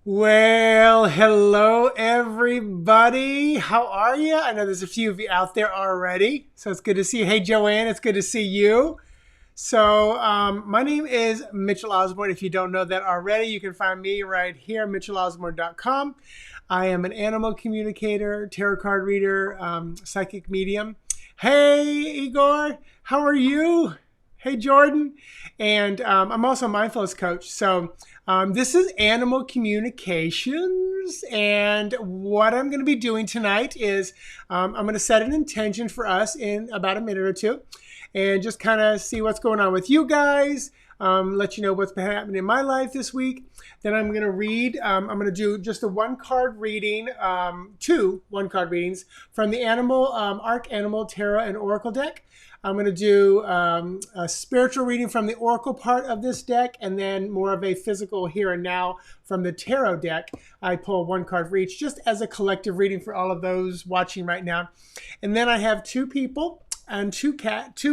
Well, hello everybody. How are you? I know there's a few of you out there already, so it's good to see you. Hey, Joanne, it's good to see you. My name is Mitchell Osborn. If you don't know that already, you can find me right here, mitchellosborn.com. I am an animal communicator, tarot card reader, psychic medium. Hey, Igor, how are you? Hey, Jordan. And I'm also a mindfulness coach. This is animal communications. And what I'm going to be doing tonight is I'm going to set an intention for us in about a minute or two and just kind of see what's going on with you guys. Let you know what's been happening in my life this week. Then I'm going to read. I'm going to do just a one card reading, two one card readings from the Arc Animal Tarot and Oracle deck. I'm going to do a spiritual reading from the Oracle part of this deck, and then more of a physical here and now from the Tarot deck. I pull one card for each, just as a collective reading for all of those watching right now. And then I have two people and two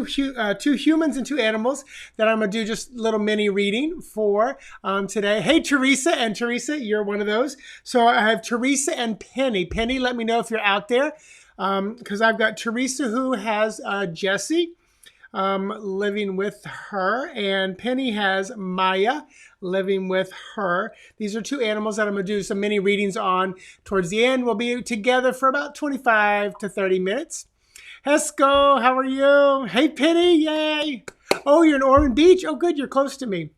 humans and two animals that I'm gonna do just a little mini reading for today. Hey, Teresa, and Teresa, you're one of those. So I have Teresa and Penny. Penny, let me know if you're out there, because I've got Teresa who has Jessie living with her, and Penny has Maya living with her. These are two animals that I'm going to do some mini readings on towards the end. We'll be together for about 25 to 30 minutes. Hesco, how are you? Hey, Penny, yay. Oh, you're in Ormond Beach? Oh, good, you're close to me.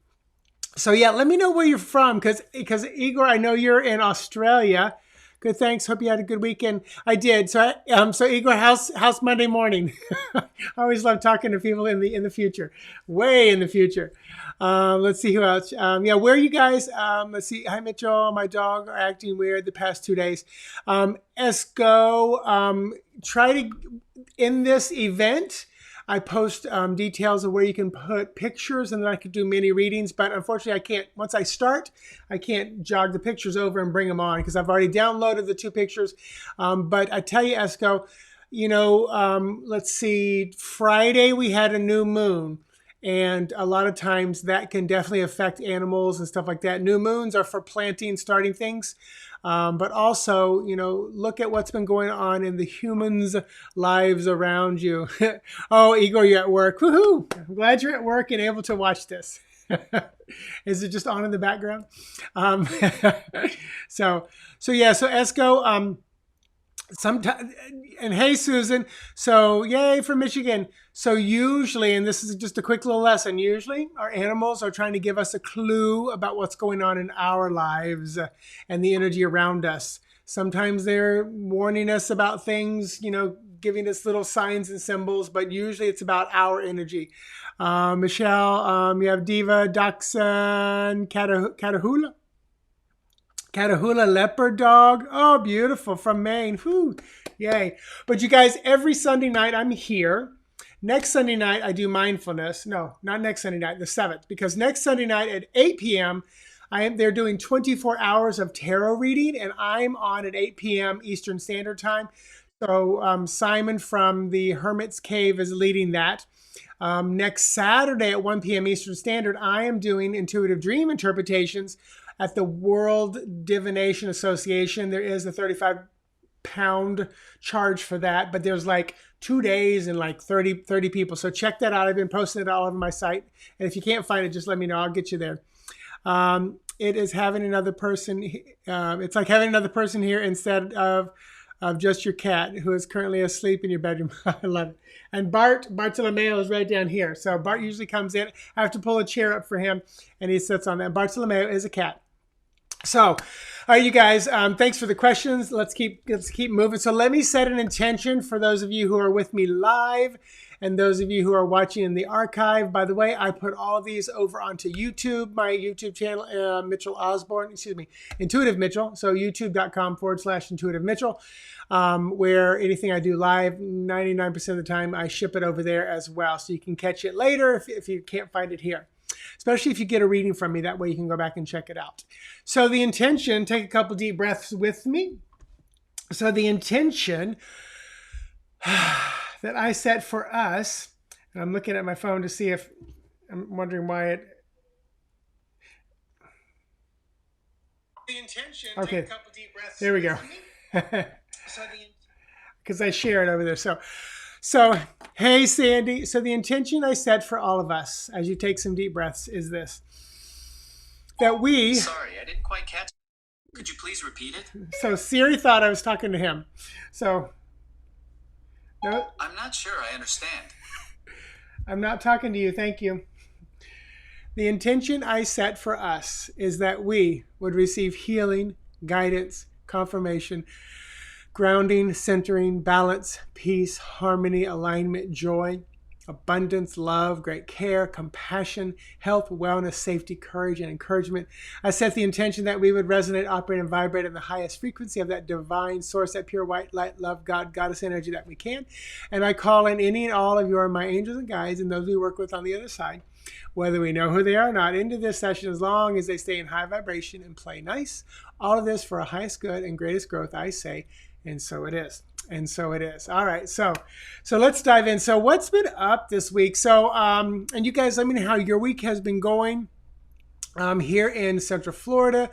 So yeah, let me know where you're from, because Igor, I know you're in Australia. Good, thanks. Hope you had a good weekend. I did. So Igor, how's Monday morning? I always love talking to people in the future, way in the future. Let's see who else. Where are you guys? Let's see. Hi, Mitchell. My dog are acting weird the past 2 days. Esco, try to in this event. I post details of where you can put pictures, and then I could do mini readings. But unfortunately, I can't. Once I start, I can't jog the pictures over and bring them on because I've already downloaded the two pictures. But I tell you, Esco, let's see. Friday we had a new moon. And a lot of times that can definitely affect animals and stuff like that. New moons are for planting, starting things. But also, look at what's been going on in the humans' lives around you. Oh, Igor, you're at work. Woohoo! I'm glad you're at work and able to watch this. Is it just on in the background? Um, so Esco, sometimes, and hey, Susan. So yay for Michigan. So usually, and this is just a quick little lesson, usually our animals are trying to give us a clue about what's going on in our lives and the energy around us. Sometimes they're warning us about things, giving us little signs and symbols, but usually it's about our energy. Michelle, you have Diva, Dachshund, Catahoula. Catahoula leopard dog. Oh, beautiful, from Maine. Whew. Yay. But you guys, every Sunday night I'm here. Next Sunday night I do mindfulness. No, not next Sunday night, the 7th. Because next Sunday night at 8 p.m., they're doing 24 hours of tarot reading, and I'm on at 8 p.m. Eastern Standard Time. So Simon from the Hermit's Cave is leading that. Next Saturday at 1 p.m. Eastern Standard, I am doing intuitive dream interpretations at the World Divination Association. There is a 35-pound charge for that, but there's like 2 days and like 30 people. So check that out. I've been posting it all over my site. And if you can't find it, just let me know. I'll get you there. It is having another person. It's like having another person here instead of just your cat who is currently asleep in your bedroom. I love it. And Bartolomeo is right down here. So Bart usually comes in. I have to pull a chair up for him, and he sits on that. Bartolomeo is a cat. So, all right, you guys, thanks for the questions. Let's keep moving. So let me set an intention for those of you who are with me live and those of you who are watching in the archive. By the way, I put all of these over onto YouTube, my YouTube channel, Mitchell Osborn, Intuitive Mitchell. So youtube.com/Intuitive Mitchell, where anything I do live, 99% of the time, I ship it over there as well. So you can catch it later if you can't find it here. Especially if you get a reading from me, that way you can go back and check it out. So the intention, take a couple deep breaths with me. So the intention that I set for us, and I'm looking at my phone to see if, I'm wondering why Okay, there we go. Because I share it over there. So, hey, Sandy. So the intention I set for all of us as you take some deep breaths is this: that we. Sorry, I didn't quite catch. Could you please repeat it? So Siri thought I was talking to him. So, no, I'm not sure I understand. I'm not talking to you. Thank you. The intention I set for us is that we would receive healing, guidance, confirmation, grounding, centering, balance, peace, harmony, alignment, joy, abundance, love, great care, compassion, health, wellness, safety, courage, and encouragement. I set the intention that we would resonate, operate, and vibrate in the highest frequency of that divine source, that pure white light, love, God, goddess energy that we can. And I call in any and all of you are my angels and guides and those we work with on the other side, whether we know who they are or not, into this session as long as they stay in high vibration and play nice. All of this for our highest good and greatest growth, I say. And so it is. And so it is. All right. So let's dive in. So what's been up this week? So, and you guys, let me know how your week has been going. Here in Central Florida,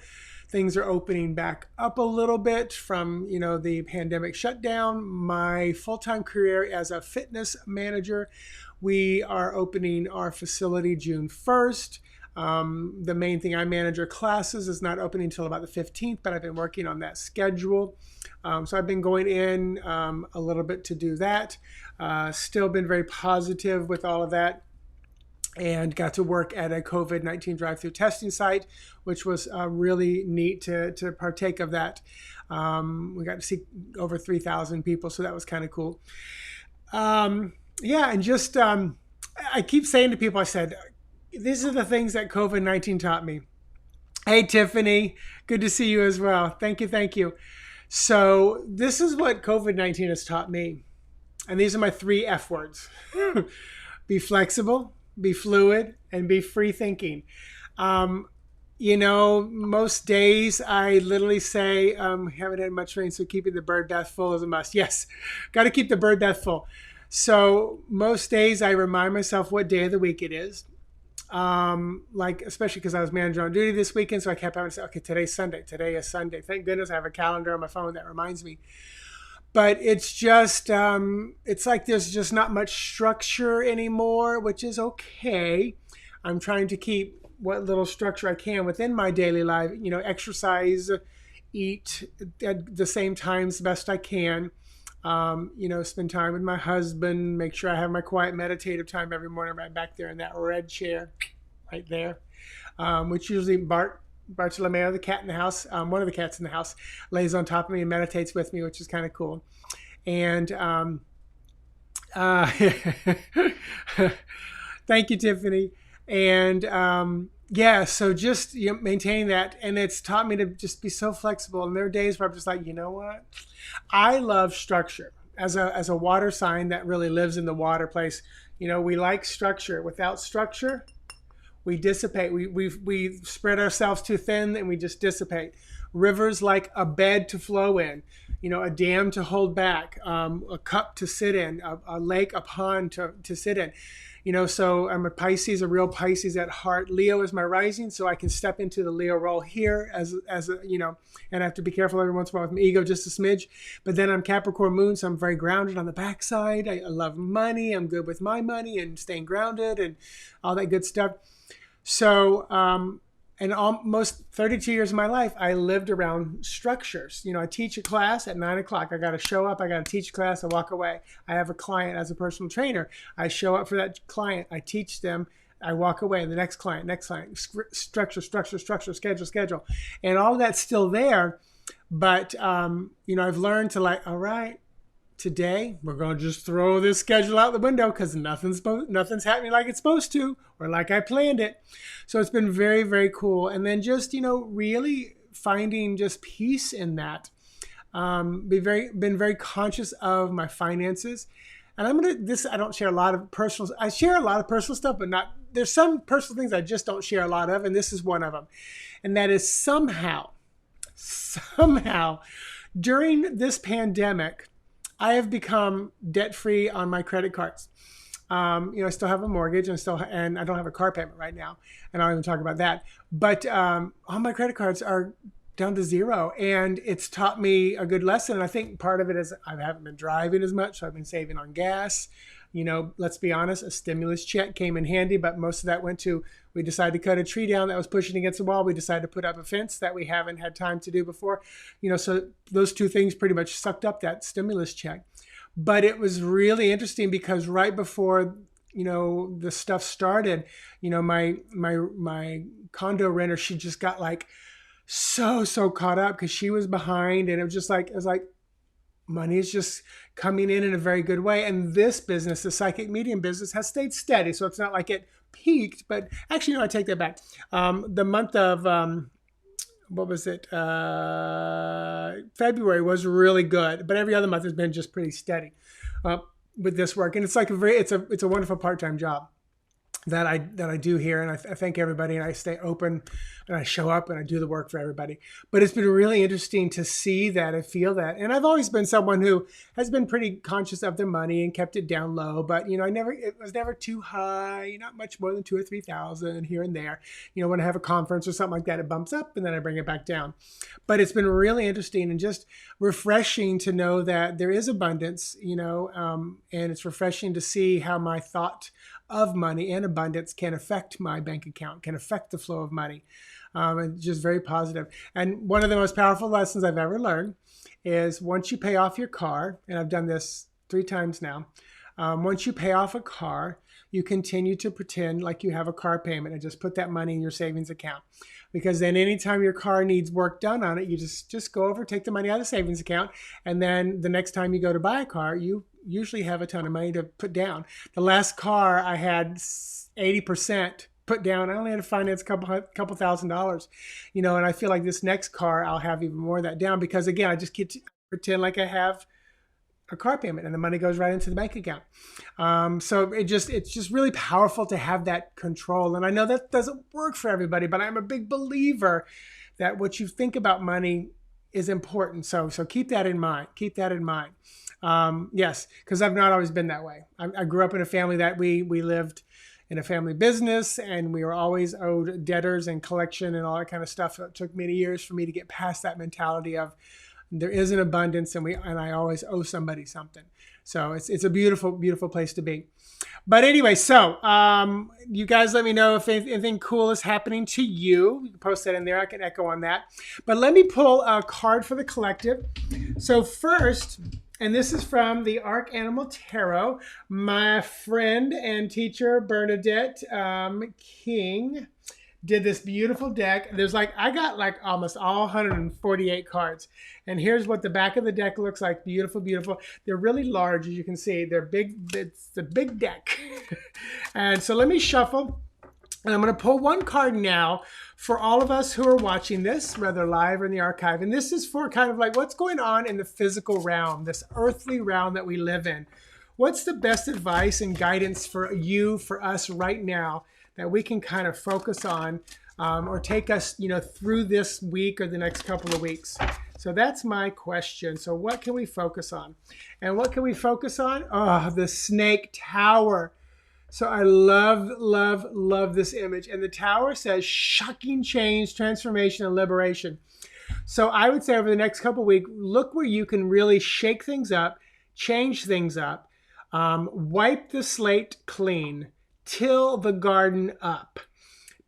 things are opening back up a little bit from, the pandemic shutdown. My full-time career as a fitness manager, we are opening our facility June 1st. The main thing I manage are classes is not opening until about the 15th, but I've been working on that schedule. So I've been going in a little bit to do that. Still been very positive with all of that, and got to work at a COVID-19 drive-through testing site, which was really neat to partake of that. We got to see over 3,000 people, so that was kind of cool. Yeah, and just I keep saying to people, I said, these are the things that COVID-19 taught me. Hey, Tiffany, good to see you as well. Thank you, thank you. So this is what COVID-19 has taught me. And these are my 3 F words. Be flexible, be fluid, and be free thinking. Most days I literally say, haven't had much rain, so keeping the bird bath full is a must. Yes, got to keep the bird bath full. So most days I remind myself what day of the week it is. Especially because I was manager on duty this weekend, so I kept having to say, okay, today's Sunday. Today is Sunday. Thank goodness I have a calendar on my phone that reminds me. But it's just, it's like there's just not much structure anymore, which is okay. I'm trying to keep what little structure I can within my daily life, exercise, eat at the same times best I can. Spend time with my husband, make sure I have my quiet meditative time every morning right back there in that red chair right there, which usually Bartolomeo, the cat in the house, one of the cats in the house, lays on top of me and meditates with me, which is kind of cool. And thank you, Tiffany. And so just maintaining that. And it's taught me to just be so flexible. And there are days where I'm just like, you know what? I love structure. As a water sign that really lives in the water place, we like structure. Without structure, we dissipate. We spread ourselves too thin and we just dissipate. Rivers like a bed to flow in, a dam to hold back, a cup to sit in, a lake, a pond to sit in. So I'm a Pisces, a real Pisces at heart. Leo is my rising, so I can step into the Leo role here as a, and I have to be careful every once in a while with my ego just a smidge. But then I'm Capricorn moon, so I'm very grounded on the backside. I love money. I'm good with my money and staying grounded and all that good stuff. So, and almost 32 years of my life, I lived around structures. I teach a class at 9 o'clock. I got to show up. I got to teach a class. I walk away. I have a client as a personal trainer. I show up for that client. I teach them. I walk away. The next client. Structure, schedule. And all that's still there. But, I've learned to all right, today we're going to just throw this schedule out the window because nothing's happening like it's supposed to or like I planned it. So it's been very, very cool. And then just, really finding just peace in that. Been very conscious of my finances. And I don't share a lot of I share a lot of personal stuff, but there's some personal things I just don't share a lot of. And this is one of them. And that is somehow during this pandemic, I have become debt-free on my credit cards. I still have a mortgage and I don't have a car payment right now. And I don't even talk about that. But all my credit cards are down to zero. And it's taught me a good lesson. And I think part of it is I haven't been driving as much, so I've been saving on gas. Let's be honest, a stimulus check came in handy, but most of that went to, we decided to cut a tree down that was pushing against the wall. We decided to put up a fence that we haven't had time to do before. So those two things pretty much sucked up that stimulus check. But it was really interesting because right before the stuff started, my condo renter, she just got like so caught up because she was behind, and it was like money is just coming in a very good way. And this business, the psychic medium business, has stayed steady. So it's not like it peaked, but actually, I take that back. The month of, what was it? February was really good, but every other month has been just pretty steady with this work. And it's like it's a wonderful part-time job that I do here, and I thank everybody, and I stay open, and I show up, and I do the work for everybody. But it's been really interesting to see that and feel that. And I've always been someone who has been pretty conscious of their money and kept it down low. But it was never too high, not much more than 2,000 or 3,000 here and there. When I have a conference or something like that, it bumps up, and then I bring it back down. But it's been really interesting and just refreshing to know that there is abundance, and it's refreshing to see how my thought of money and abundance can affect my bank account, can affect the flow of money. And just very positive. And one of the most powerful lessons I've ever learned is once you pay off your car, and I've done this 3 times now, once you pay off a car, you continue to pretend like you have a car payment and just put that money in your savings account. Because then anytime your car needs work done on it, you just go over, take the money out of the savings account, and then the next time you go to buy a car, you usually have a ton of money to put down. The last car I had 80% put down. I only had to finance a couple $1,000s, and I feel like this next car I'll have even more of that down because again, I just get to pretend like I have a car payment and the money goes right into the bank account. So it's just really powerful to have that control. And I know that doesn't work for everybody, but I'm a big believer that what you think about money is important. So keep that in mind. Keep that in mind. Yes, because I've not always been that way. I grew up in a family that we lived in a family business, and we were always owed debtors and collection and all that kind of stuff. It took many years for me to get past that mentality of there is an abundance, and I always owe somebody something. So it's a beautiful place to be. But anyway, so you guys let me know if anything cool is happening to you. You can post that in there. I can echo on that. But let me pull a card for the collective. So first, and this is from the Arc Animal Tarot, my friend and teacher Bernadette King did this beautiful deck. I got like almost all 148 cards. And here's what the back of the deck looks like. Beautiful. They're really large, as you can see. They're big. It's a big deck. And so let me shuffle. And I'm going to pull one card now for all of us who are watching this, whether live or in the archive. And this is for kind of like what's going on in the physical realm, this earthly realm that we live in. What's the best advice and guidance for you, for us right now, that we can kind of focus on or take us, through this week or the next couple of weeks? So that's my question. So what can we focus on? And what can we focus on? Oh, the snake tower. So I love this image. And the tower says shocking change, transformation, and liberation. So I would say over the next couple of weeks, look where you can really shake things up, change things up, wipe the slate clean, till the garden up,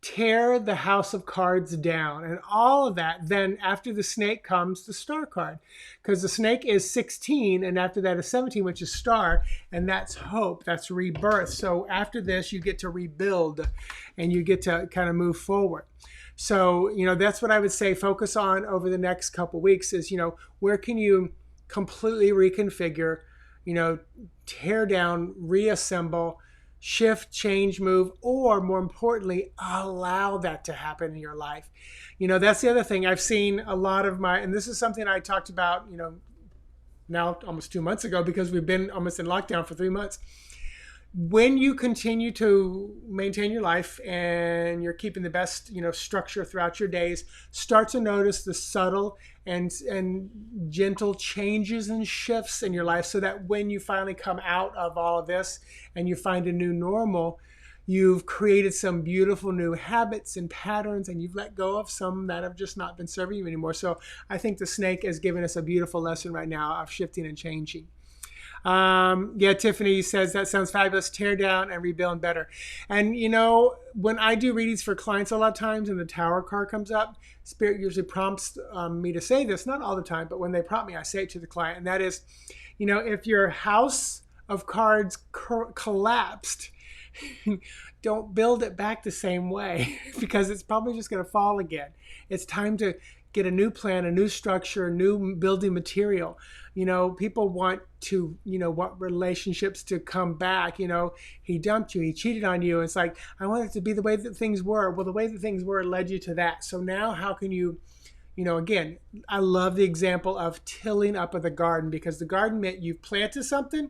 tear the house of cards down, and all of that. Then after the snake comes the star card, because the snake is 16, and after that is 17, which is star, and that's hope, that's rebirth. So after this, you get to rebuild, and you get to kind of move forward. So, that's what I would say focus on over the next couple weeks is, where can you completely reconfigure, tear down, reassemble, shift, change, move, or more importantly, allow that to happen in your life. That's the other thing. I've seen a lot of and this is something I talked about, now almost 2 months ago, because we've been almost in lockdown for 3 months. When you continue to maintain your life and you're keeping the best, structure throughout your days, start to notice the subtle and gentle changes and shifts in your life, so that when you finally come out of all of this and you find a new normal, You've created some beautiful new habits and patterns, and you've let go of some that have just not been serving you anymore. So I think the snake has given us a beautiful lesson right now of shifting and changing. Yeah, Tiffany says that sounds fabulous. Tear down and rebuild better. And when I do readings for clients, a lot of times, and the Tower card comes up, Spirit usually prompts me to say this. Not all the time, but when they prompt me, I say it to the client, and that is, if your house of cards collapsed, don't build it back the same way because it's probably just going to fall again. It's time to get a new plan, a new structure, a new building material. People want want relationships to come back. He dumped you, he cheated on you. It's like, I want it to be the way that things were. Well, the way that things were led you to that. So now how can you, again, I love the example of tilling up of the garden, because the garden meant you planted something,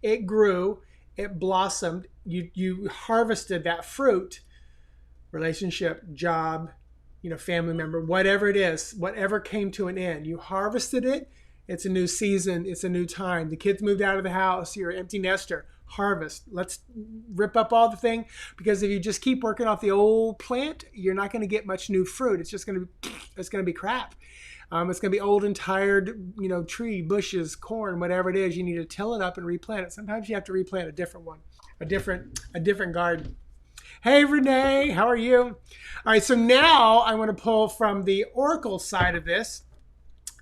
it grew, it blossomed, you harvested that fruit, relationship, job, family member, whatever it is, whatever came to an end, you harvested it. It's a new season. It's a new time. The kids moved out of the house. You're an empty nester. Harvest. Let's rip up all the thing, because if you just keep working off the old plant, you're not going to get much new fruit. It's just going to be crap. It's going to be old and tired, tree, bushes, corn, whatever it is. You need to till it up and replant it. Sometimes you have to replant a different one, a different garden. Hey, Renee, how are you? All right, so now I want to pull from the Oracle side of this.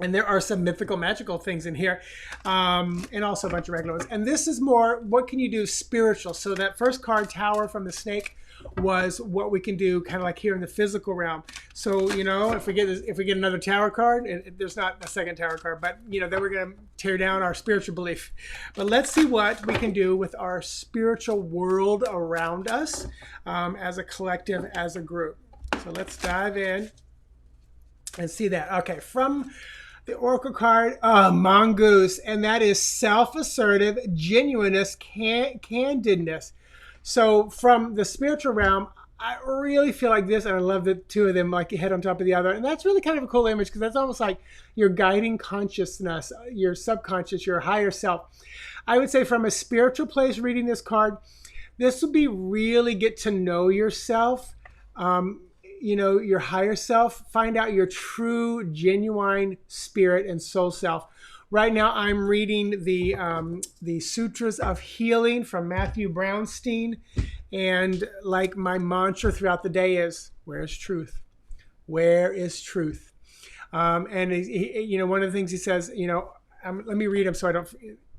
And there are some mythical, magical things in here, and also a bunch of regular ones. And this is more, what can you do spiritual? So that first card, Tower from the snake, was what we can do kind of like here in the physical realm. So, if we get another Tower card, and there's not a second Tower card, but, then we're going to tear down our spiritual belief. But let's see what we can do with our spiritual world around us as a collective, as a group. So let's dive in and see that. Okay, from the Oracle card, Mongoose, and that is self-assertive, genuineness, candidness. So from the spiritual realm, I really feel like this, and I love the two of them like head on top of the other. And that's really kind of a cool image, because that's almost like your guiding consciousness, your subconscious, your higher self. I would say from a spiritual place reading this card, this would be really get to know yourself. Your higher self, find out your true, genuine spirit and soul self. Right now, I'm reading the Sutras of Healing from Matthew Brownstein, and like my mantra throughout the day is, "Where is truth? Where is truth?" And one of the things he says, let me read them so I don't.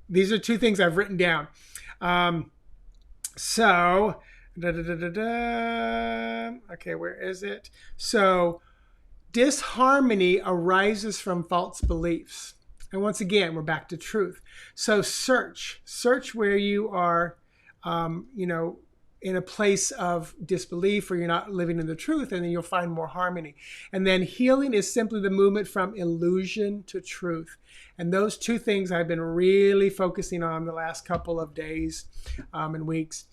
These are two things I've written down. Okay, where is it? So, disharmony arises from false beliefs. And once again, we're back to truth. So search where you are, in a place of disbelief where you're not living in the truth, and then you'll find more harmony. And then healing is simply the movement from illusion to truth. And those two things I've been really focusing on the last couple of days and weeks.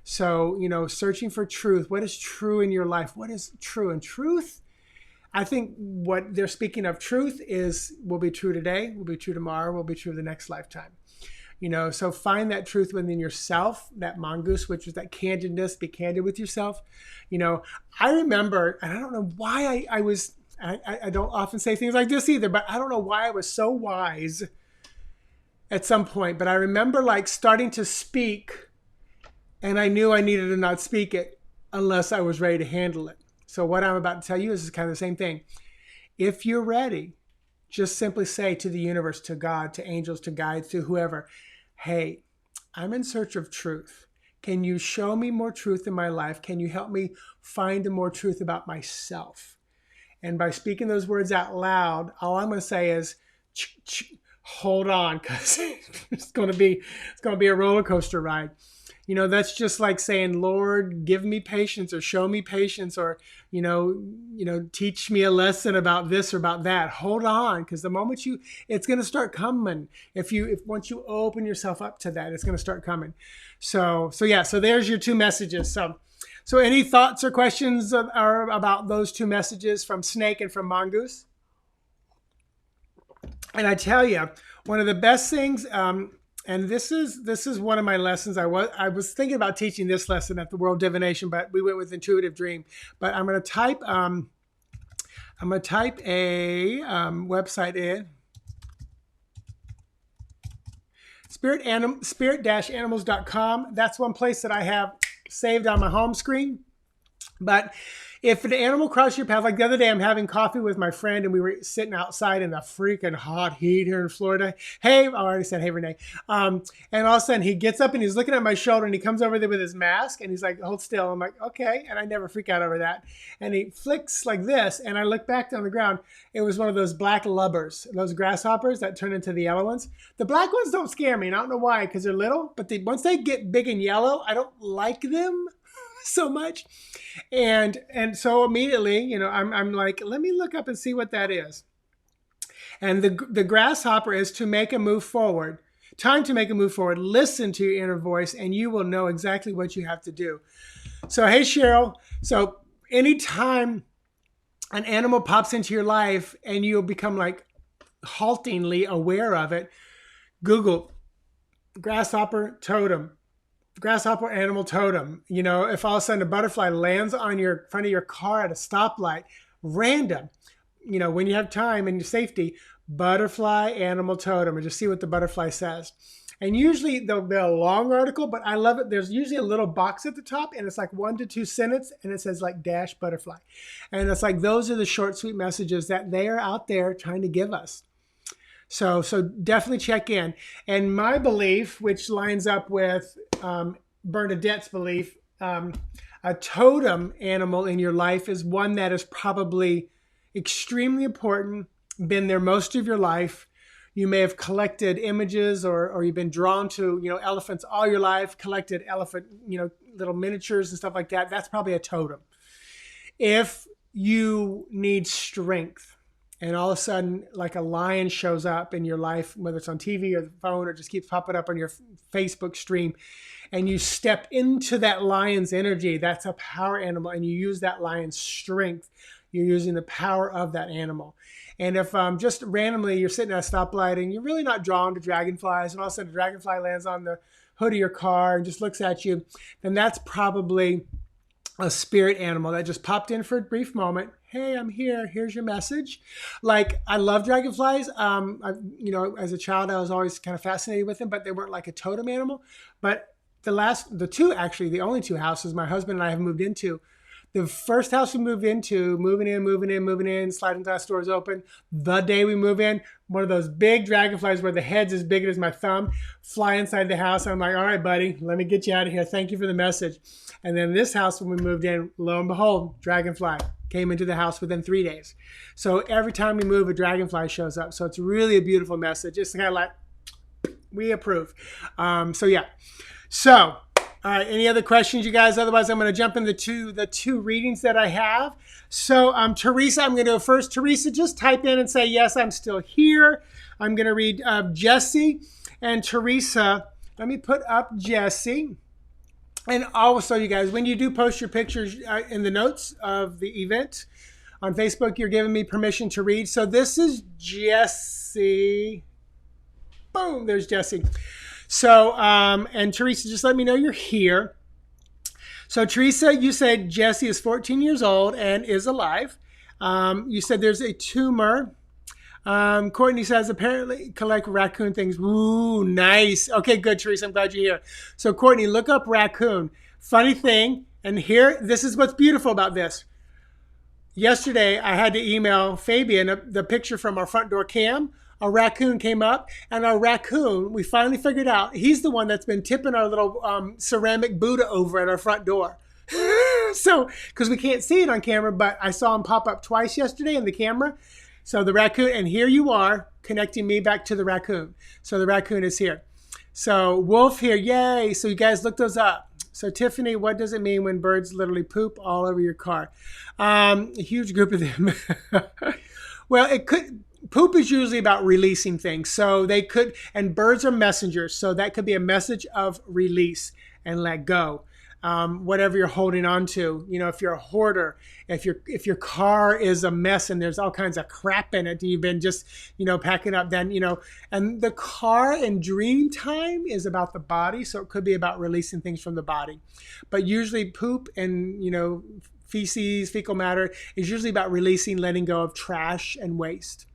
So, searching for truth. What is true in your life? What is true? And truth, I think what they're speaking of, truth will be true today, will be true tomorrow, will be true the next lifetime. So find that truth within yourself, that mongoose, which is that candidness, be candid with yourself. I remember, and I don't know why I don't often say things like this either, but I don't know why I was so wise at some point. But I remember starting to speak, and I knew I needed to not speak it unless I was ready to handle it. So what I'm about to tell you is kind of the same thing. If you're ready, just simply say to the universe, to God, to angels, to guides, to whoever, "Hey, I'm in search of truth. Can you show me more truth in my life? Can you help me find more truth about myself?" And by speaking those words out loud, all I'm going to say is, hold on, because it's going to be a roller coaster ride. That's just like saying, "Lord, give me patience," or "show me patience," or, teach me a lesson about this or about that. Hold on, because the moment it's going to start coming. Once you open yourself up to that, it's going to start coming. So there's your two messages. So any thoughts or questions are about those two messages from Snake and from Mongoose? And I tell you, one of the best things, And this is one of my lessons. I was thinking about teaching this lesson at the World Divination, but we went with Intuitive Dream. But I'm gonna type a website in spirit-animals.com. That's one place that I have saved on my home screen. But if an animal crosses your path, like the other day, I'm having coffee with my friend and we were sitting outside in the freaking hot heat here in Florida. Hey, I already said, hey, Renee. And all of a sudden he gets up and he's looking at my shoulder and he comes over there with his mask and he's like, hold still. I'm like, okay. And I never freak out over that. And he flicks like this. And I look back down the ground. It was one of those black lubbers, those grasshoppers that turn into the yellow ones. The black ones don't scare me. And I don't know why, because they're little. But once they get big and yellow, I don't like them so much. And so immediately, I'm like, let me look up and see what that is. And the grasshopper is to make a move forward. Time to make a move forward. Listen to your inner voice and you will know exactly what you have to do. So, hey, Cheryl. So anytime an animal pops into your life and you'll become like haltingly aware of it, Google grasshopper totem. Grasshopper animal totem. If all of a sudden a butterfly lands on your front of your car at a stoplight, random, when you have time and your safety, butterfly animal totem, and just see what the butterfly says. And usually they'll be a long article, but I love it. There's usually a little box at the top and it's like 1 to 2 sentences and it says like dash butterfly. And it's like, those are the short, sweet messages that they are out there trying to give us. So definitely check in. And my belief, which lines up with Bernadette's belief, a totem animal in your life is one that is probably extremely important, been there most of your life. You may have collected images or you've been drawn to, elephants all your life, collected elephant, little miniatures and stuff like that. That's probably a totem. If you need strength, and all of a sudden, like a lion shows up in your life, whether it's on TV or the phone or just keeps popping up on your Facebook stream, and you step into that lion's energy, that's a power animal, and you use that lion's strength. You're using the power of that animal. And if just randomly you're sitting at a stoplight and you're really not drawn to dragonflies, and all of a sudden a dragonfly lands on the hood of your car and just looks at you, then that's probably a spirit animal that just popped in for a brief moment. Hey, I'm here. Here's your message. Like, I love dragonflies. As a child, I was always kind of fascinated with them, but they weren't like a totem animal. But the only two houses my husband and I have moved into, the first house we moved into, moving in, sliding glass doors open. The day we move in, one of those big dragonflies where the head's as big as my thumb fly inside the house. I'm like, all right, buddy, let me get you out of here. Thank you for the message. And then this house, when we moved in, lo and behold, dragonfly came into the house within 3 days. So every time we move, a dragonfly shows up. So it's really a beautiful message. It's kind of like, we approve. So, all right, any other questions, you guys? Otherwise, I'm going to jump into the two readings that I have. So, Teresa, I'm going to go first. Teresa, just type in and say, yes, I'm still here. I'm going to read Jesse and Teresa. Let me put up Jesse. And also, you guys, when you do post your pictures in the notes of the event on Facebook, you're giving me permission to read. So this is Jesse. Boom, there's Jesse. So, and Teresa, just let me know you're here. So Teresa, you said Jesse is 14 years old and is alive. You said there's a tumor. Courtney says apparently collect raccoon things. Ooh, nice. Okay, good, Teresa. I'm glad you're here. So Courtney, look up raccoon. Funny thing, and here, this is what's beautiful about this. Yesterday, I had to email Fabian the picture from our front door cam. A raccoon came up, and our raccoon, we finally figured out, he's the one that's been tipping our little ceramic Buddha over at our front door. So, because we can't see it on camera, but I saw him pop up twice yesterday in the camera. So the raccoon, and here you are connecting me back to the raccoon. So the raccoon is here. So Wolf here, yay. So you guys look those up. So Tiffany, what does it mean when birds literally poop all over your car? A huge group of them. Well, poop is usually about releasing things. So they could, and birds are messengers. So that could be a message of release and let go. whatever you're holding on to. If you're a hoarder, if your car is a mess and there's all kinds of crap in it, you've been just packing up. Then and the car in dream time is about the body, so it could be about releasing things from the body. But usually poop and feces, fecal matter is usually about releasing, letting go of trash and waste.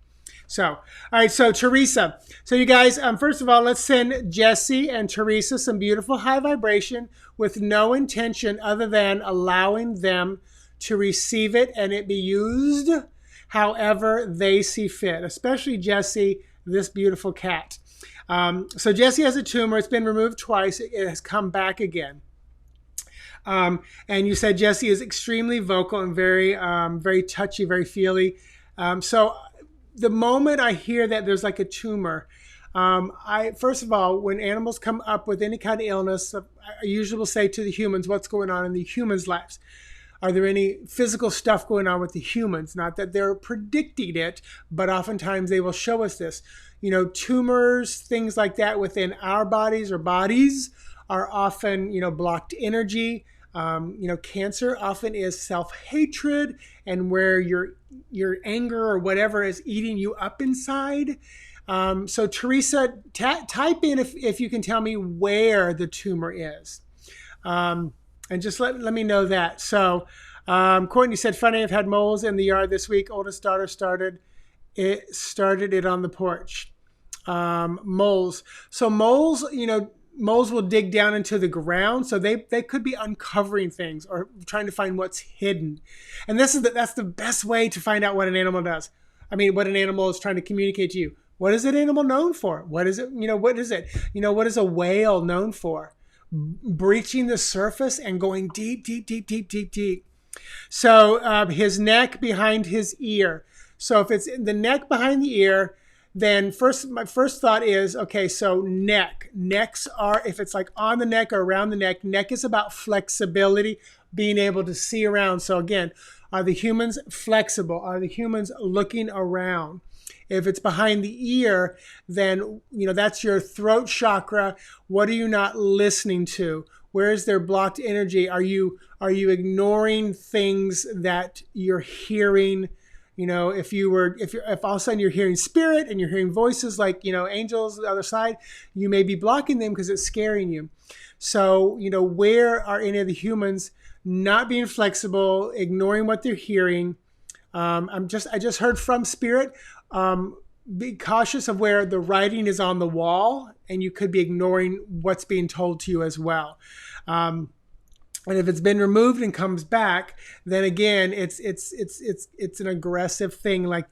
So, all right, so Teresa. So you guys, first of all, let's send Jesse and Teresa some beautiful high vibration with no intention other than allowing them to receive it and it be used however they see fit, especially Jesse, this beautiful cat. So Jesse has a tumor. It's been removed twice. It has come back again. And you said Jesse is extremely vocal and very touchy, very feely. So the moment I hear that there's like a tumor, first of all, when animals come up with any kind of illness, I usually will say to the humans, what's going on in the humans' lives? Are there any physical stuff going on with the humans? Not that they're predicting it, but oftentimes they will show us this. Tumors, things like that within our bodies or bodies are often, blocked energy. Cancer often is self-hatred and where your anger or whatever is eating you up inside. So Teresa, type in if you can tell me where the tumor is. And just let me know that. So Courtney said, funny, I've had moles in the yard this week. Oldest daughter started it on the porch. Moles. So moles, moles will dig down into the ground, so they could be uncovering things or trying to find what's hidden. And that's the best way to find out what an animal does. I mean, what an animal is trying to communicate to you. What is an animal known for? What is it? What is it? What is a whale known for? Breaching the surface and going deep, deep, deep, deep, deep, deep. So his neck behind his ear. So if it's in the neck behind the ear, then my first thought is, okay, so necks are, if it's like on the neck or around the neck is about flexibility, being able to see around. So again, are the humans flexible? Are the humans looking around? If it's behind the ear, then that's your throat chakra. What are you not listening to? Where is there blocked energy? Are you ignoring things that you're hearing? If all of a sudden you're hearing spirit and you're hearing voices like angels on the other side, you may be blocking them because it's scaring you. So where are any of the humans not being flexible, ignoring what they're hearing? I just heard from spirit. Be cautious of where the writing is on the wall, and you could be ignoring what's being told to you as well. And if it's been removed and comes back, then again, it's an aggressive thing. Like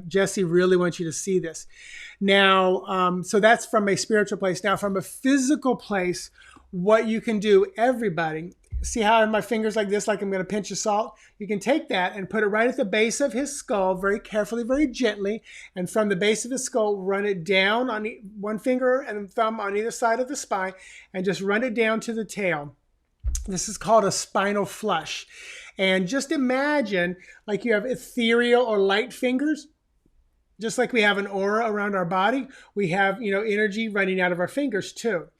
Jesse really wants you to see this. Now, so that's from a spiritual place. Now, from a physical place, what you can do, everybody. See how I have my fingers like this, like I'm going to pinch of salt? You can take that and put it right at the base of his skull, very carefully, very gently. And from the base of his skull, run it down on one finger and thumb on either side of the spine, and just run it down to the tail. This is called a spinal flush. And just imagine like you have ethereal or light fingers. Just like we have an aura around our body, we have, energy running out of our fingers too.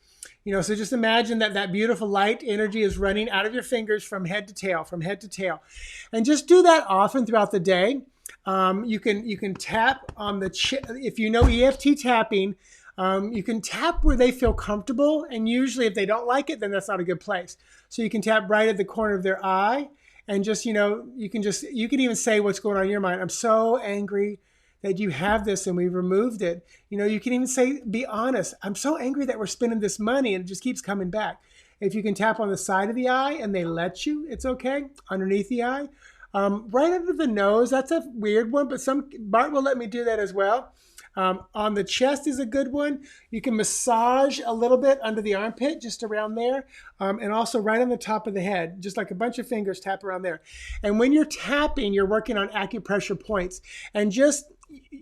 So just imagine that beautiful light energy is running out of your fingers from head to tail, and just do that often throughout the day. You can tap on the if you know EFT tapping, you can tap where they feel comfortable, and usually if they don't like it, then that's not a good place. So you can tap right at the corner of their eye, and just you can even say what's going on in your mind. I'm so angry that you have this and we removed it. You can even say, be honest. I'm so angry that we're spending this money and it just keeps coming back. If you can tap on the side of the eye and they let you, it's okay. Underneath the eye, right under the nose. That's a weird one, but Bart will let me do that as well. On the chest is a good one. You can massage a little bit under the armpit, just around there, and also right on the top of the head, just like a bunch of fingers, tap around there. And when you're tapping, you're working on acupressure points. And just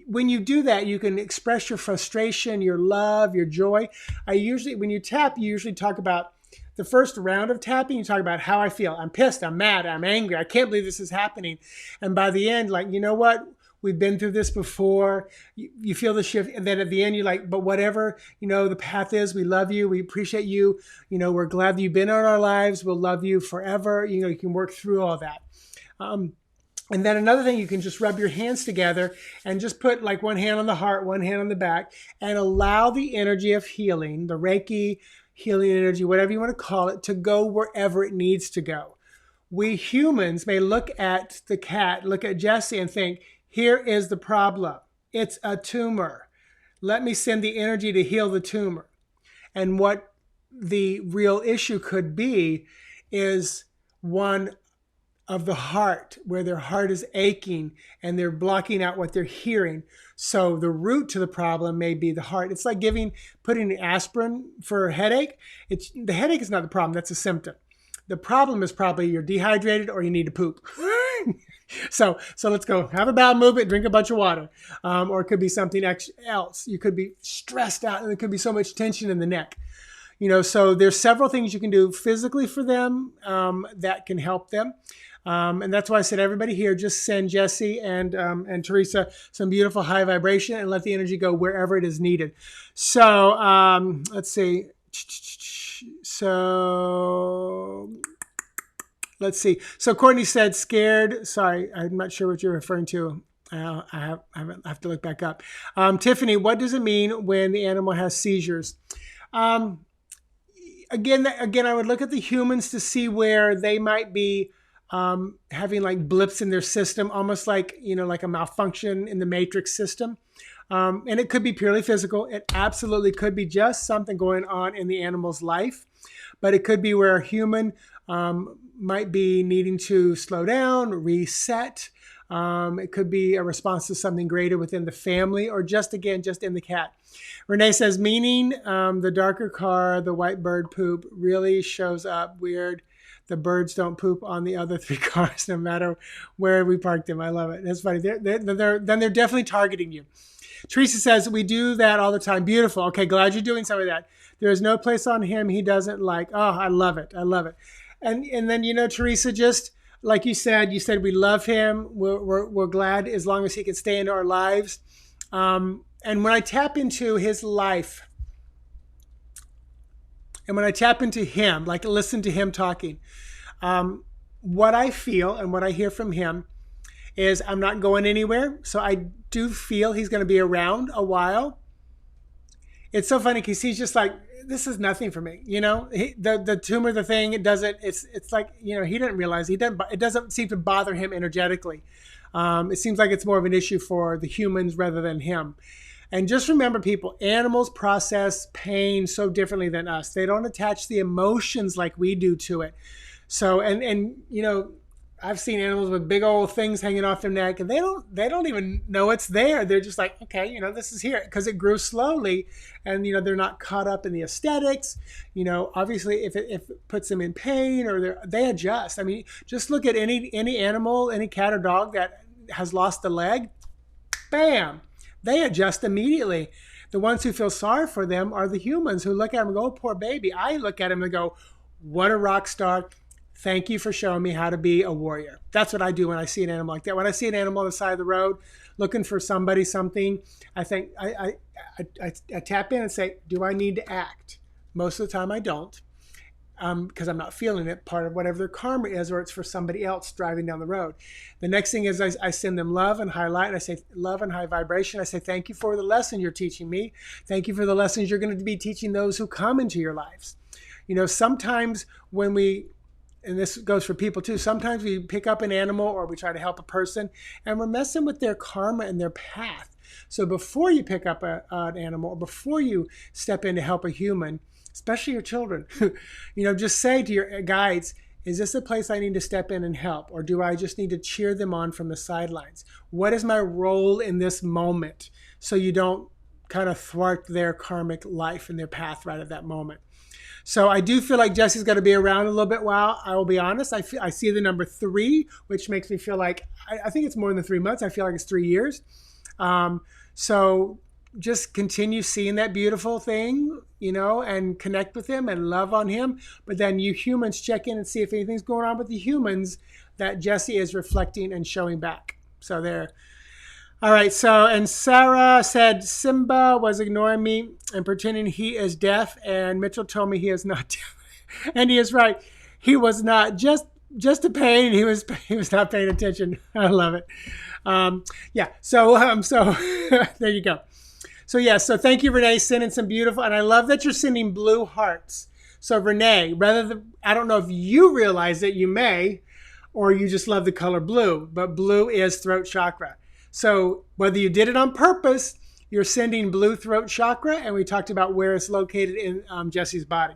when you do that, you can express your frustration, your love, your joy. When you tap, you usually talk about the first round of tapping. You talk about how I feel. I'm pissed. I'm mad. I'm angry. I can't believe this is happening. And by the end, like, you know what? we've been through this before. You feel the shift, and then at the end you're like, but whatever, the path is, we love you, we appreciate you, we're glad that you've been in our lives, we'll love you forever. You can work through all that. And then another thing, you can just rub your hands together and just put like one hand on the heart, one hand on the back, and allow the energy of healing, the Reiki healing energy, whatever you want to call it, to go wherever it needs to go. We humans may look at the cat, look at Jessie and think, here is the problem. It's a tumor. Let me send the energy to heal the tumor. And what the real issue could be is one of the heart, where their heart is aching and they're blocking out what they're hearing. So the root to the problem may be the heart. It's like putting an aspirin for a headache. The headache is not the problem, that's a symptom. The problem is probably you're dehydrated or you need to poop. So let's go. Have a bowel movement, drink a bunch of water. Or it could be something else. You could be stressed out and there could be so much tension in the neck. So there's several things you can do physically for them that can help them. And that's why I said, everybody here, just send Jessie and Teresa some beautiful high vibration and let the energy go wherever it is needed. So let's see. So let's see. So Courtney said scared. Sorry, I'm not sure what you're referring to. I have to look back up. Tiffany, what does it mean when the animal has seizures? Again, I would look at the humans to see where they might be having like blips in their system, almost like, like a malfunction in the matrix system. And it could be purely physical. It absolutely could be just something going on in the animal's life, but it could be where a human might be needing to slow down, reset. It could be a response to something greater within the family, or just in the cat. Renee says, meaning the darker car, the white bird poop really shows up weird. The birds don't poop on the other 3 cars, no matter where we park them. I love it. That's funny. Then they're definitely targeting you. Teresa says, we do that all the time. Beautiful. Okay, glad you're doing some of that. There is no place on him he doesn't like. Oh, I love it. I love it. And then, Teresa, just like you said we love him. We're glad as long as he can stay into our lives. And when I tap into his life, and when I tap into him, like listen to him talking, what I feel and what I hear from him is I'm not going anywhere. So I do feel he's going to be around a while. It's so funny because he's just like, this is nothing for me. The tumor, the thing, it's like, he didn't realize it doesn't seem to bother him energetically. It seems like it's more of an issue for the humans rather than him. And just remember, people, animals process pain so differently than us. They don't attach the emotions like we do to it. So, and I've seen animals with big old things hanging off their neck, and they don't even know it's there. They're just like, okay, this is here, because it grew slowly, and they're not caught up in the aesthetics. Obviously, if it puts them in pain, or they adjust. I mean, just look at any animal, any cat or dog that has lost a leg. Bam. They adjust immediately. The ones who feel sorry for them are the humans who look at them and go, oh, poor baby. I look at him and go, what a rock star. Thank you for showing me how to be a warrior. That's what I do when I see an animal like that. When I see an animal on the side of the road looking for somebody, something, I think I tap in and say, do I need to act? Most of the time I don't, because I'm not feeling it, part of whatever their karma is, or it's for somebody else driving down the road. The next thing is I send them love and high light. I say love and high vibration. I say, thank you for the lesson you're teaching me. Thank you for the lessons you're going to be teaching those who come into your lives. Sometimes when and this goes for people too, sometimes we pick up an animal or we try to help a person and we're messing with their karma and their path. So before you pick up an animal, or before you step in to help a human, especially your children, just say to your guides, is this a place I need to step in and help? Or do I just need to cheer them on from the sidelines? What is my role in this moment? So you don't kind of thwart their karmic life and their path right at that moment. So I do feel like Jessie's going to be around a little bit while. I will be honest. I see the number 3, which makes me feel like, I think it's more than 3 months. I feel like it's 3 years. So just continue seeing that beautiful thing, and connect with him and love on him. But then you humans check in and see if anything's going on with the humans that Jessie is reflecting and showing back. So there. All right. So, and Sarah said Simba was ignoring me and pretending he is deaf, and Mitchell told me he is not deaf, and he is right. He was not just a pain. He was not paying attention. I love it. Yeah. So there you go. So yeah, so thank you, Renee, sending some beautiful, and I love that you're sending blue hearts. So Renee, rather than, I don't know if you realize that you may, or you just love the color blue, but blue is throat chakra. So whether you did it on purpose, you're sending blue throat chakra, and we talked about where it's located in Jesse's body.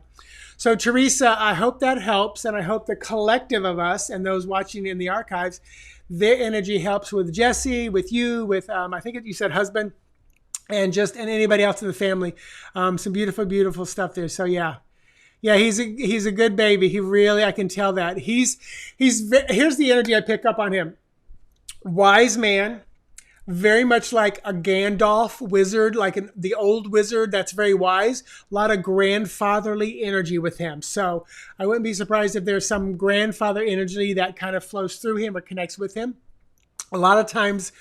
So Teresa, I hope that helps, and I hope the collective of us and those watching in the archives, their energy helps with Jesse, with you, with I think you said husband, and anybody else in the family. Some beautiful, beautiful stuff there. So yeah, he's a good baby. He really, I can tell that here's the energy I pick up on him. Wise man, very much like a Gandalf wizard, like the old wizard that's very wise. A lot of grandfatherly energy with him. So I wouldn't be surprised if there's some grandfather energy that kind of flows through him or connects with him. A lot of times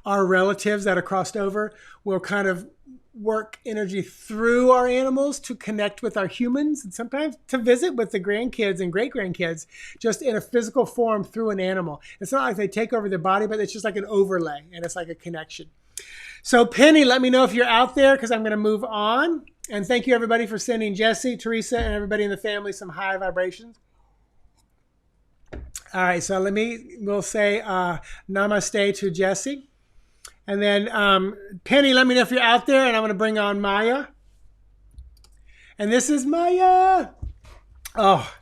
our relatives that are crossed over will kind of work energy through our animals to connect with our humans, and sometimes to visit with the grandkids and great grandkids just in a physical form through an animal. It's not like they take over their body, but it's just like an overlay, and it's like a connection. So Penny, let me know if you're out there, because I'm going to move on. And thank you everybody for sending Jesse, Teresa, and everybody in the family some high vibrations. All right, so we'll say namaste to Jesse. And then Penny, let me know if you're out there, and I'm going to bring on Maya. And this is Maya. Oh,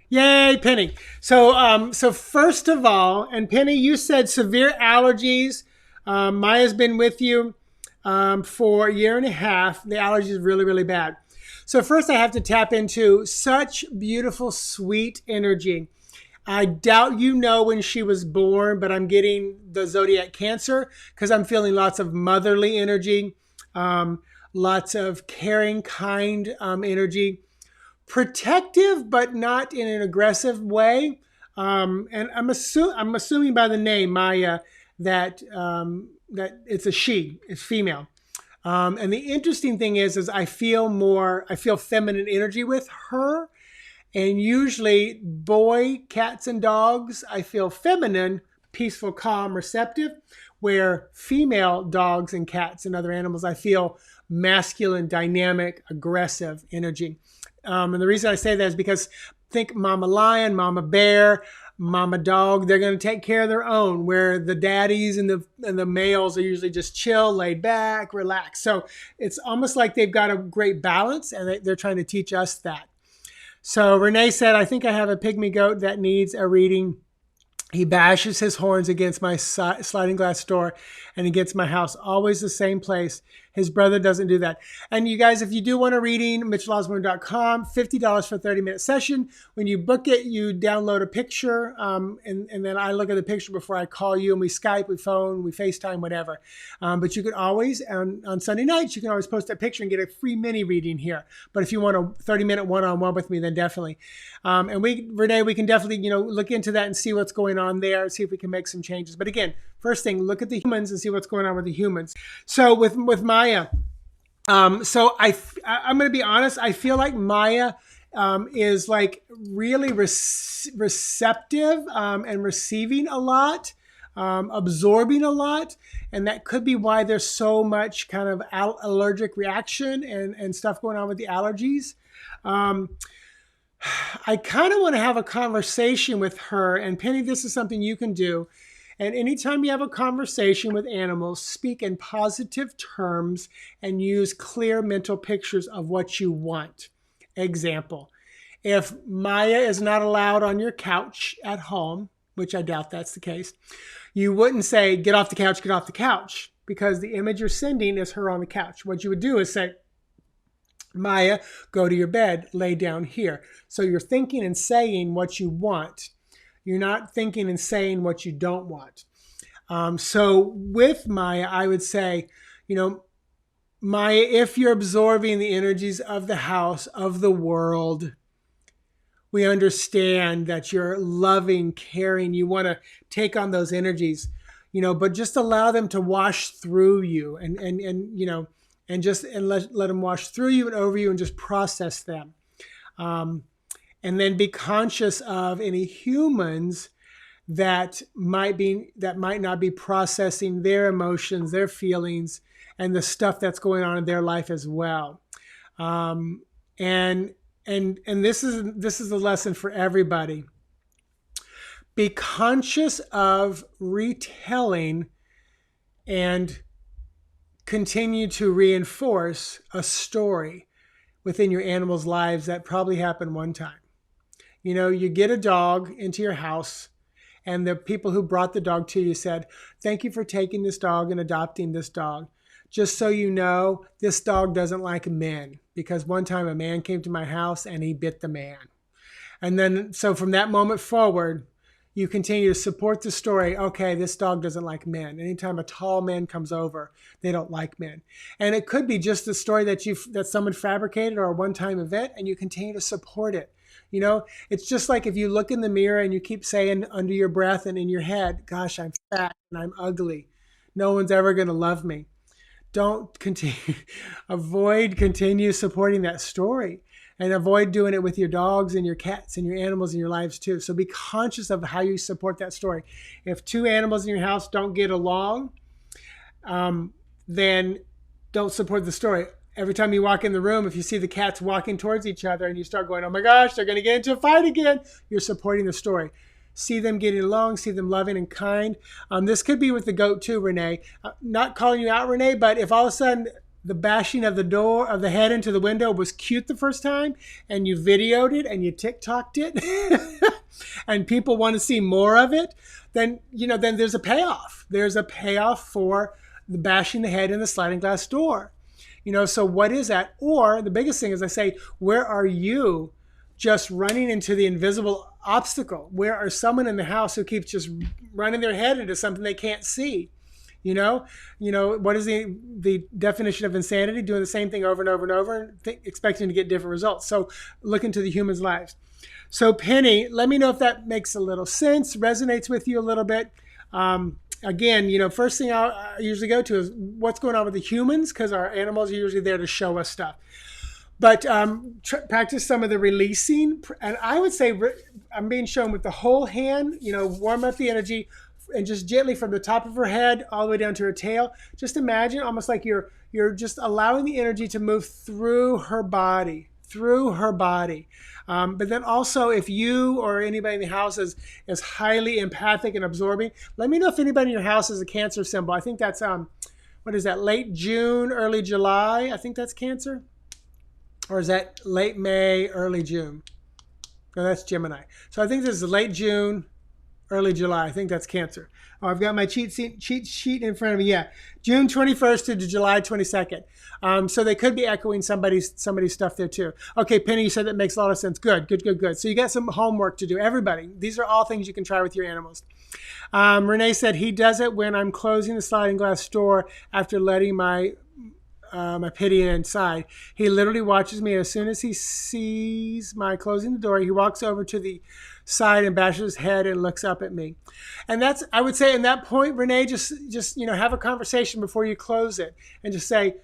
yay, Penny. So first of all, and Penny, you said severe allergies. Maya's been with you for a year and a half. The allergies are really, really bad. So first I have to tap into such beautiful, sweet energy. I doubt you know when she was born, but I'm getting the zodiac Cancer because I'm feeling lots of motherly energy, lots of caring, kind energy, protective, but not in an aggressive way. And I'm assuming by the name Maya that it's a she, it's female. And the interesting thing is I feel feminine energy with her. And usually cats and dogs, I feel feminine, peaceful, calm, receptive, where female dogs and cats and other animals, I feel masculine, dynamic, aggressive energy. And the reason I say that is because think mama lion, mama bear, mama dog, they're going to take care of their own, where the daddies and the males are usually just chill, laid back, relaxed. So it's almost like they've got a great balance, and they're trying to teach us that. So Renee said, I think I have a pygmy goat that needs a reading. He bashes his horns against my sliding glass door and against my house, always the same place. His brother doesn't do that. And you guys, if you do want a reading, MitchellOsborn.com, $50 for a 30-minute session. When you book it, you download a picture, and then I look at the picture before I call you, and we Skype, we phone, we FaceTime, whatever. But you can always, on Sunday nights, you can always post a picture and get a free mini reading here. But if you want a 30-minute one-on-one with me, then definitely. And Renee, we can definitely, look into that and see what's going on there, see if we can make some changes. But again, first thing, look at the humans and see what's going on with the humans. So with Maya, so I'm going to be honest. I feel like Maya is like really receptive and receiving a lot, absorbing a lot, and that could be why there's so much kind of allergic reaction and stuff going on with the allergies. I kind of want to have a conversation with her, and Penny, this is something you can do. And anytime you have a conversation with animals, speak in positive terms and use clear mental pictures of what you want. Example, if Maya is not allowed on your couch at home, which I doubt that's the case, you wouldn't say, get off the couch, because the image you're sending is her on the couch. What you would do is say, Maya, go to your bed, lay down here. So you're thinking and saying what you want. You're not thinking and saying what you don't want. So with Maya, I would say, Maya, if you're absorbing the energies of the house, of the world, we understand that you're loving, caring, you want to take on those energies. but just allow them to wash through you and let them wash through you and over you and just process them. And then be conscious of any humans that might not be processing their emotions, their feelings, and the stuff that's going on in their life as well. And this is a lesson for everybody. Be conscious of retelling and continue to reinforce a story within your animals' lives that probably happened one time. You get a dog into your house, and the people who brought the dog to you said, "Thank you for taking this dog and adopting this dog. Just so you know, this dog doesn't like men, because one time a man came to my house and he bit the man." And then, so from that moment forward, you continue to support the story. Okay, this dog doesn't like men. Anytime a tall man comes over, they don't like men. And it could be just a story that someone fabricated or a one-time event, and you continue to support it. It's just like if you look in the mirror and you keep saying under your breath and in your head, "Gosh, I'm fat and I'm ugly. No one's ever going to love me." Don't continue, continue supporting that story, and avoid doing it with your dogs and your cats and your animals in your lives too. So be conscious of how you support that story. If two animals in your house don't get along, then don't support the story. Every time you walk in the room, if you see the cats walking towards each other and you start going, "Oh my gosh, they're going to get into a fight again," you're supporting the story. See them getting along, see them loving and kind. This could be with the goat too, Renee. Not calling you out, Renee, but if all of a sudden the bashing of the door of the head into the window was cute the first time, and you videoed it and you TikToked it, and people want to see more of it, then there's a payoff. There's a payoff for the bashing the head in the sliding glass door. So what is that? Or the biggest thing is, I say, where are you just running into the invisible obstacle? Where are someone in the house who keeps just running their head into something they can't see? What is the definition of insanity? Doing the same thing over and over and over and expecting to get different results. So look into the humans' lives. So Penny, let me know if that makes a little sense, resonates with you a little bit. Again, first thing I usually go to is what's going on with the humans, because our animals are usually there to show us stuff. But practice some of the releasing. And I would say I'm being shown with the whole hand, warm up the energy, and just gently from the top of her head all the way down to her tail. Just imagine almost like you're just allowing the energy to move through her body. But then also, if you or anybody in the house is highly empathic and absorbing, let me know if anybody in your house is a Cancer symbol. I think that's, what is that, late June, early July? I think that's Cancer. Or is that late May, early June? No, that's Gemini. So I think this is late June, early July. I think that's Cancer. Oh, I've got my cheat sheet in front of me. Yeah, June 21st to July 22nd. So they could be echoing somebody's stuff there too. Okay, Penny, you said that makes a lot of sense. Good. So you got some homework to do. Everybody, these are all things you can try with your animals. Renee said he does it when I'm closing the sliding glass door after letting my pity inside. He literally watches me. As soon as he sees my closing the door, he walks over to the side and bashes his head and looks up at me. And that's, I would say, in that point, Renee, just have a conversation before you close it, and just say,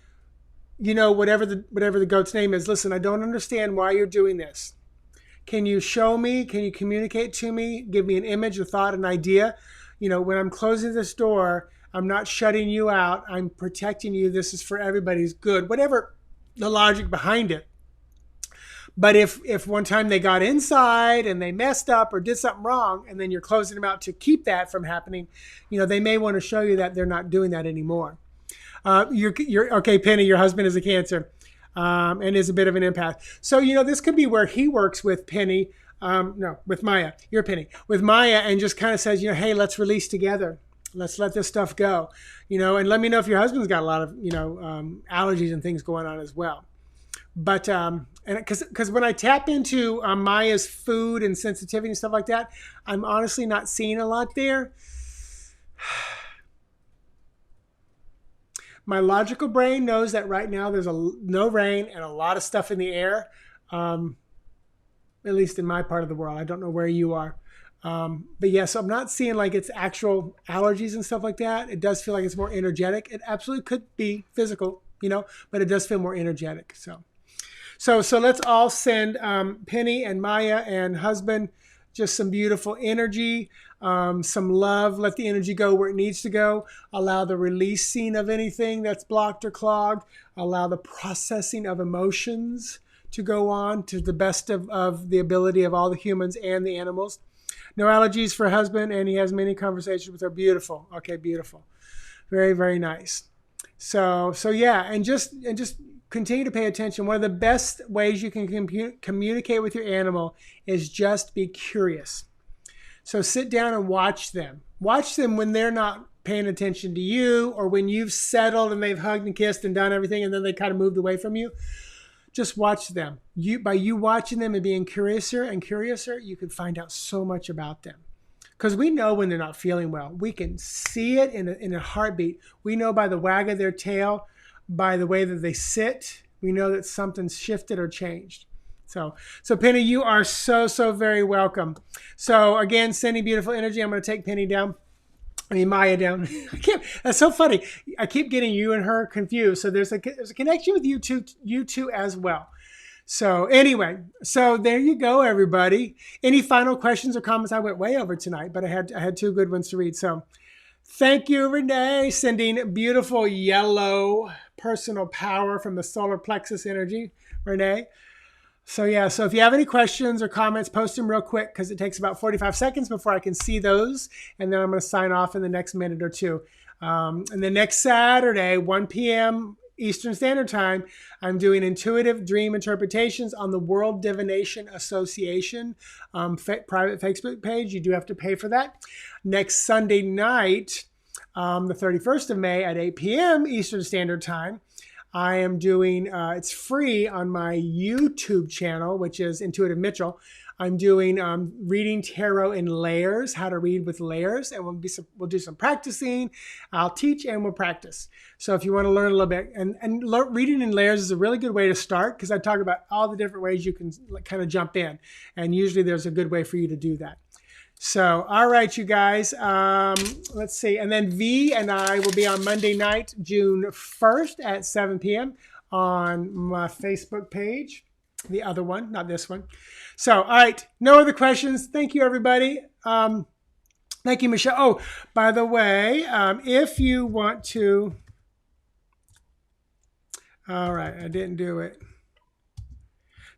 whatever the goat's name is, "Listen, I don't understand why you're doing this. Can you show me? Can you communicate to me? Give me an image, a thought, an idea. When I'm closing this door, I'm not shutting you out. I'm protecting you. This is for everybody's good." Whatever the logic behind it. But if one time they got inside and they messed up or did something wrong, and then you're closing them out to keep that from happening, they may want to show you that they're not doing that anymore. You're okay, Penny. Your husband is a Cancer, and is a bit of an empath. So this could be where he works with Penny. No, with Maya. You're Penny. With Maya, and just kind of says, hey, let's release together. Let's let this stuff go. And let me know if your husband's got a lot of allergies and things going on as well. But and because when I tap into Maya's food and sensitivity and stuff like that, I'm honestly not seeing a lot there. My logical brain knows that right now there's no rain and a lot of stuff in the air, at least in my part of the world. I don't know where you are. But yeah, so I'm not seeing like it's actual allergies and stuff like that. It does feel like it's more energetic. It absolutely could be physical, but it does feel more energetic. So let's all send Penny and Maya and husband just some beautiful energy, some love. Let the energy go where it needs to go. Allow the releasing of anything that's blocked or clogged. Allow the processing of emotions to go on to the best of the ability of all the humans and the animals. No allergies for husband, and he has many conversations with her. Beautiful. Okay, beautiful. Very, very nice. So yeah, and just continue to pay attention. One of the best ways you can communicate with your animal is just be curious. So sit down and watch them. Watch them when they're not paying attention to you, or when you've settled and they've hugged and kissed and done everything, and then they kind of moved away from you. Just watch them. By you watching them and being curiouser and curiouser, you can find out so much about them. Because we know when they're not feeling well. We can see it in a heartbeat. We know by the wag of their tail, by the way that they sit. We know that something's shifted or changed. So Penny, you are so very welcome. So again, sending beautiful energy. I'm going to take Penny down. Maya down. That's so funny. I keep getting you and her confused. So there's a connection with you two as well. So anyway, so there you go, everybody. Any final questions or comments? I went way over tonight, but I had two good ones to read. So thank you, Renee, sending beautiful yellow personal power from the solar plexus energy, Renee. So yeah, so if you have any questions or comments, post them real quick because it takes about 45 seconds before I can see those. And then I'm going to sign off in the next minute or two. And then next Saturday, 1 p.m. Eastern Standard Time, I'm doing intuitive dream interpretations on the World Divination Association private Facebook page. You do have to pay for that. Next Sunday night, the 31st of May at 8 p.m. Eastern Standard Time, I am doing, it's free on my YouTube channel, which is Intuitive Mitchell. I'm doing reading tarot in layers, how to read with layers, and we'll do some practicing. I'll teach and we'll practice. So if you want to learn a little bit, and reading in layers is a really good way to start because I talk about all the different ways you can kind of jump in, and usually there's a good way for you to do that. So, all right, you guys, let's see. And then V and I will be on Monday night, June 1st at 7 p.m. on my Facebook page. The other one, not this one. So, all right, no other questions. Thank you, everybody. Thank you, Michelle. Oh, by the way, if you want to, all right, I didn't do it.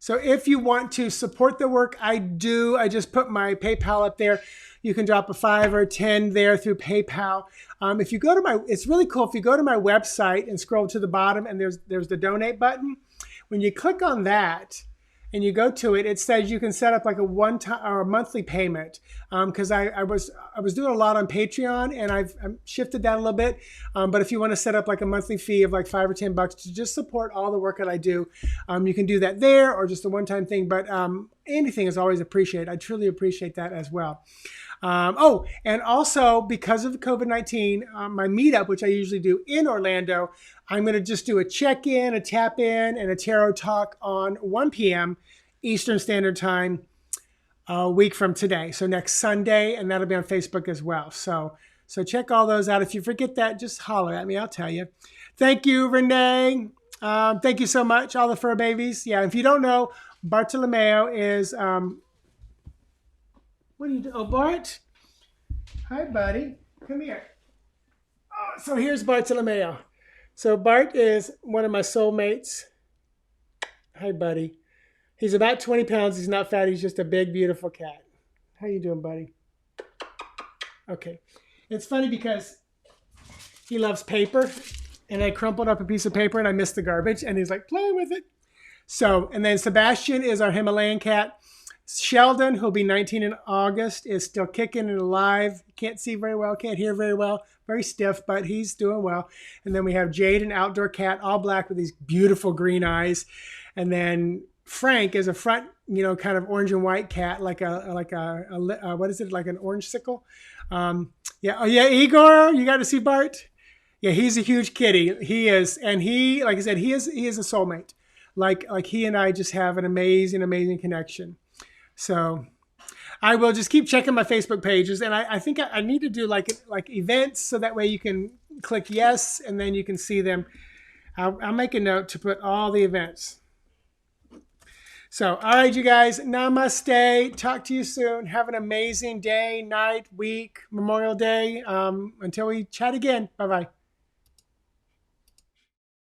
So if you want to support the work I do, I just put my PayPal up there. You can drop a 5 or 10 there through PayPal. If you go to it's really cool. If you go to my website and scroll to the bottom and there's the donate button, when you click on that and you go to it, it says you can set up like a one-time or a monthly payment. Because I was doing a lot on Patreon and I've shifted that a little bit. But if you want to set up like a monthly fee of like $5 or $10 to just support all the work that I do, you can do that there or just a one-time thing. But anything is always appreciated. I truly appreciate that as well. Oh, and also because of COVID-19, my meetup, which I usually do in Orlando, I'm going to just do a check-in, a tap-in, and a tarot talk on 1 p.m. Eastern Standard Time a week from today. So next Sunday, and that'll be on Facebook as well. So check all those out. If you forget that, just holler at me. I'll tell you. Thank you, Renee. Thank you so much, all the fur babies. Yeah, if you don't know, Bartolomeo is... what are you doing? Oh, Bart. Hi, buddy. Come here. Oh, so here's Bartolomeo. So Bart is one of my soulmates. Hi, buddy. He's about 20 pounds. He's not fat. He's just a big, beautiful cat. How you doing, buddy? Okay. It's funny because he loves paper, and I crumpled up a piece of paper, and I missed the garbage, and he's like, play with it. So, and then Sebastian is our Himalayan cat. Sheldon, who'll be 19 in August, is still kicking and alive. Can't see very well, can't hear very well, very stiff, but he's doing well. And then we have Jade, an outdoor cat, all black with these beautiful green eyes. And then Frank is a front, kind of orange and white cat, like a what is it, like an orange sickle? Yeah. Oh yeah, Igor, you got to see Bart. Yeah, he's a huge kitty. He is, and he, like I said, he is a soulmate. Like he and I just have an amazing connection. So, I will just keep checking my Facebook pages, and I think I need to do like events so that way you can click yes, and then you can see them. I'll make a note to put all the events. So, all right, you guys, namaste. Talk to you soon. Have an amazing day, night, week, Memorial Day. Until we chat again. Bye-bye.